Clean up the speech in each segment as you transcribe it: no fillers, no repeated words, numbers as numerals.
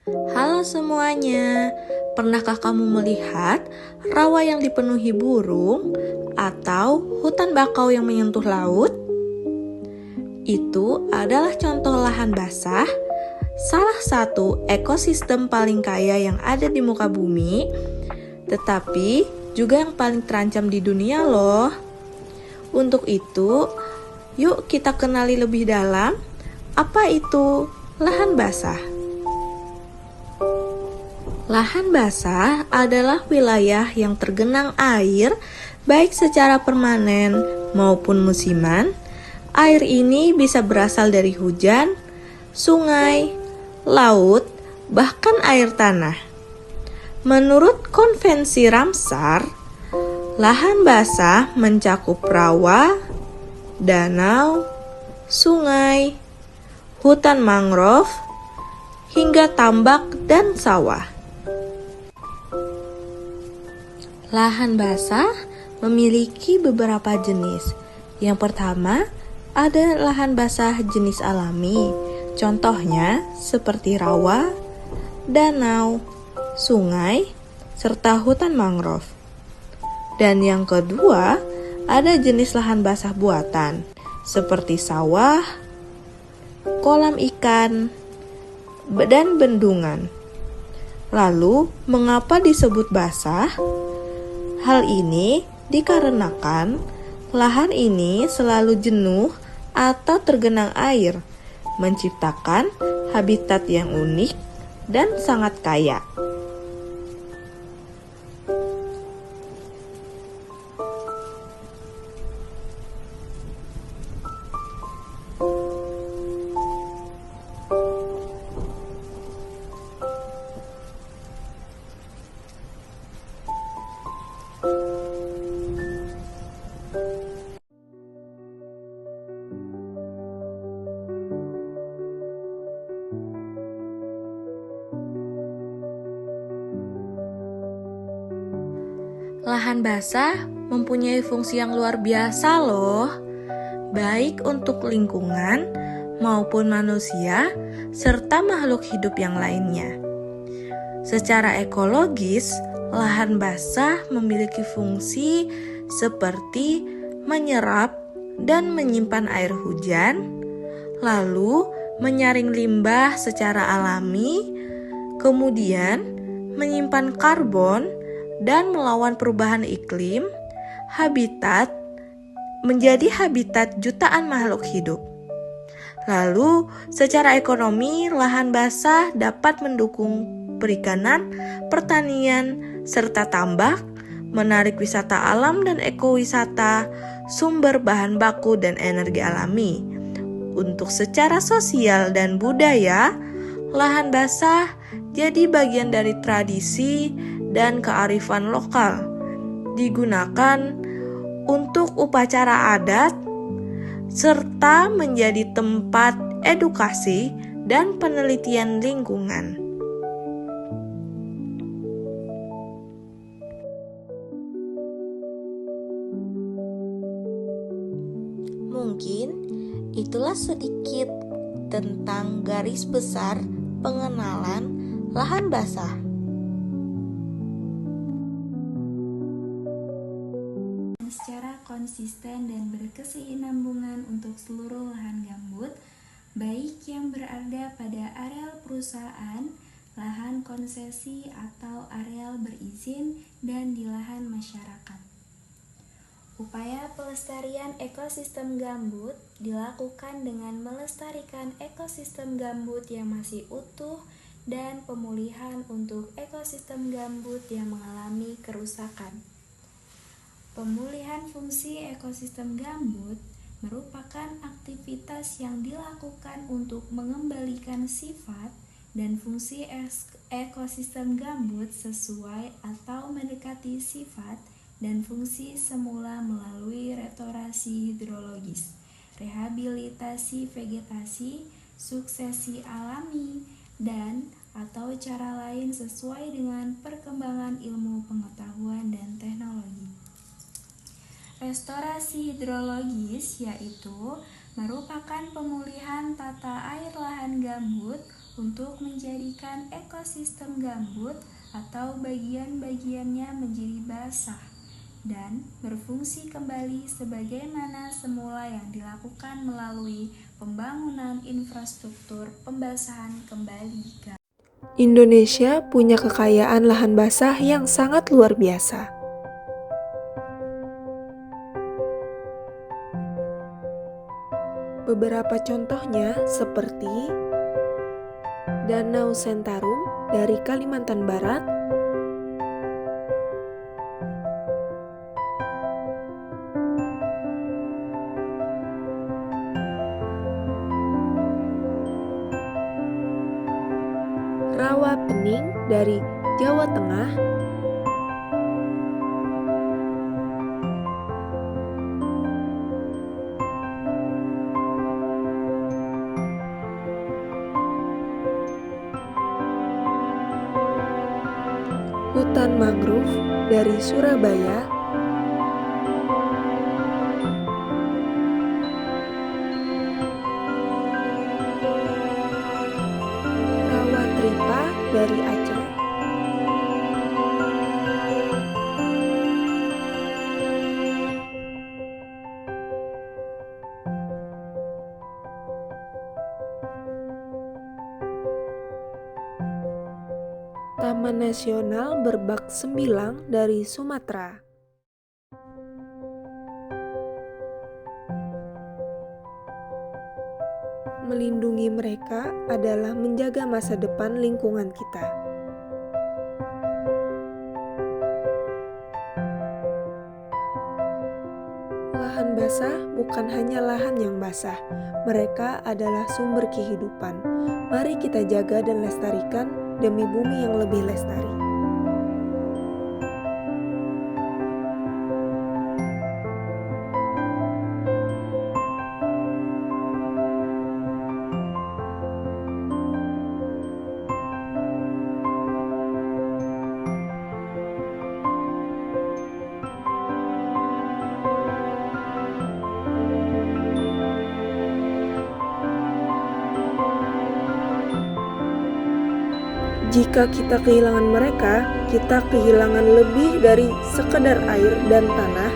Halo semuanya, pernahkah kamu melihat rawa yang dipenuhi burung atau hutan bakau yang menyentuh laut? Itu adalah contoh lahan basah, salah satu ekosistem paling kaya yang ada di muka bumi, tetapi juga yang paling terancam di dunia loh. Untuk itu, yuk kita kenali lebih dalam apa itu lahan basah. Lahan basah adalah wilayah yang tergenang air baik secara permanen maupun musiman. Air ini bisa berasal dari hujan, sungai, laut, bahkan air tanah. Menurut konvensi Ramsar, lahan basah mencakup rawa, danau, sungai, hutan mangrove, hingga tambak dan sawah. Lahan basah memiliki beberapa jenis. Yang pertama, ada lahan basah jenis alami. Contohnya seperti rawa, danau, sungai, serta hutan mangrove. Dan yang kedua, ada jenis lahan basah buatan, seperti sawah, kolam ikan, dan bendungan. Lalu, mengapa disebut basah? Hal ini dikarenakan lahan ini selalu jenuh atau tergenang air, menciptakan habitat yang unik dan sangat kaya. Lahan basah mempunyai fungsi yang luar biasa loh, baik untuk lingkungan maupun manusia serta makhluk hidup yang lainnya. Secara ekologis, lahan basah memiliki fungsi seperti menyerap dan menyimpan air hujan, lalu menyaring limbah secara alami, kemudian menyimpan karbon dan melawan perubahan iklim. Menjadi habitat jutaan makhluk hidup. Lalu, secara ekonomi, lahan basah dapat mendukung perikanan, pertanian, serta tambak, menarik wisata alam dan ekowisata, sumber bahan baku dan energi alami. Untuk secara sosial dan budaya, lahan basah jadi bagian dari tradisi dan kearifan lokal, digunakan untuk upacara adat, serta menjadi tempat edukasi dan penelitian lingkungan. Mungkin itulah sedikit tentang garis besar pengenalan lahan basah. Secara konsisten dan berkesinambungan untuk seluruh lahan gambut, baik yang berada pada areal perusahaan, lahan konsesi atau areal berizin, dan di lahan masyarakat. Upaya pelestarian ekosistem gambut dilakukan dengan melestarikan ekosistem gambut yang masih utuh dan pemulihan untuk ekosistem gambut yang mengalami kerusakan. Pemulihan fungsi ekosistem gambut merupakan aktivitas yang dilakukan untuk mengembalikan sifat dan fungsi ekosistem gambut sesuai atau mendekati sifat dan fungsi semula melalui restorasi hidrologis, rehabilitasi vegetasi, suksesi alami, dan atau cara lain sesuai dengan perkembangan ilmu pengetahuan dan teknologi. Restorasi hidrologis yaitu merupakan pemulihan tata air lahan gambut untuk menjadikan ekosistem gambut atau bagian-bagiannya menjadi basah dan berfungsi kembali sebagaimana semula yang dilakukan melalui pembangunan infrastruktur pembasahan kembali. Indonesia punya kekayaan lahan basah yang sangat luar biasa. Beberapa contohnya seperti Danau Sentarum dari Kalimantan Barat, Rawa Pening dari Jawa Tengah, hutan mangrove dari Surabaya, rawa tripa dari Aceh, Taman Nasional Berbak Sembilang dari Sumatera. Melindungi mereka adalah menjaga masa depan lingkungan kita. Lahan basah bukan hanya lahan yang basah, mereka adalah sumber kehidupan. Mari kita jaga dan lestarikan demi bumi yang lebih lestari. Jika kita kehilangan mereka, kita kehilangan lebih dari sekedar air dan tanah.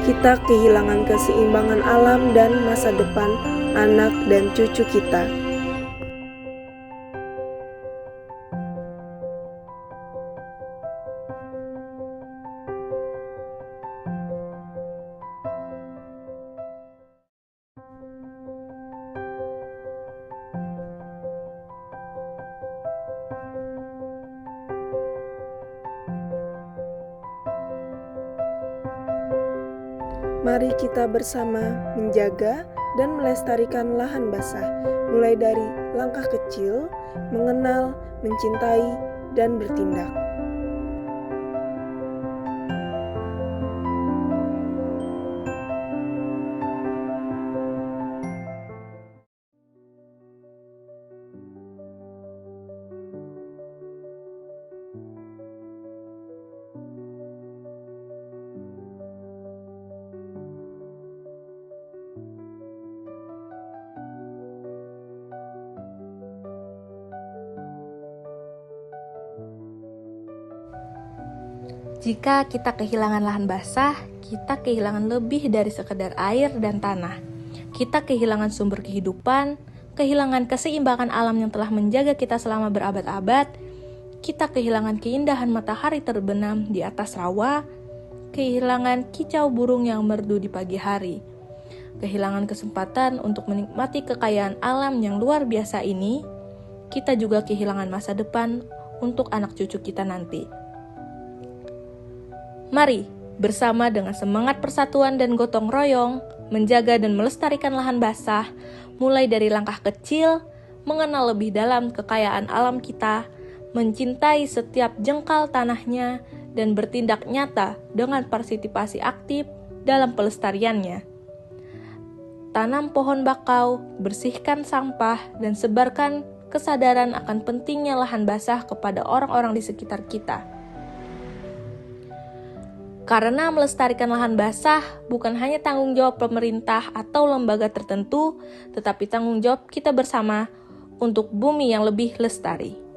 Kita kehilangan keseimbangan alam dan masa depan anak dan cucu kita. Mari kita bersama menjaga dan melestarikan lahan basah, mulai dari langkah kecil, mengenal, mencintai, dan bertindak. Jika kita kehilangan lahan basah, kita kehilangan lebih dari sekedar air dan tanah. Kita kehilangan sumber kehidupan, kehilangan keseimbangan alam yang telah menjaga kita selama berabad-abad. Kita kehilangan keindahan matahari terbenam di atas rawa, kehilangan kicau burung yang merdu di pagi hari. Kehilangan kesempatan untuk menikmati kekayaan alam yang luar biasa ini, kita juga kehilangan masa depan untuk anak cucu kita nanti. Mari, bersama dengan semangat persatuan dan gotong royong, menjaga dan melestarikan lahan basah, mulai dari langkah kecil, mengenal lebih dalam kekayaan alam kita, mencintai setiap jengkal tanahnya, dan bertindak nyata dengan partisipasi aktif dalam pelestariannya. Tanam pohon bakau, bersihkan sampah, dan sebarkan kesadaran akan pentingnya lahan basah kepada orang-orang di sekitar kita. Karena melestarikan lahan basah bukan hanya tanggung jawab pemerintah atau lembaga tertentu, tetapi tanggung jawab kita bersama untuk bumi yang lebih lestari.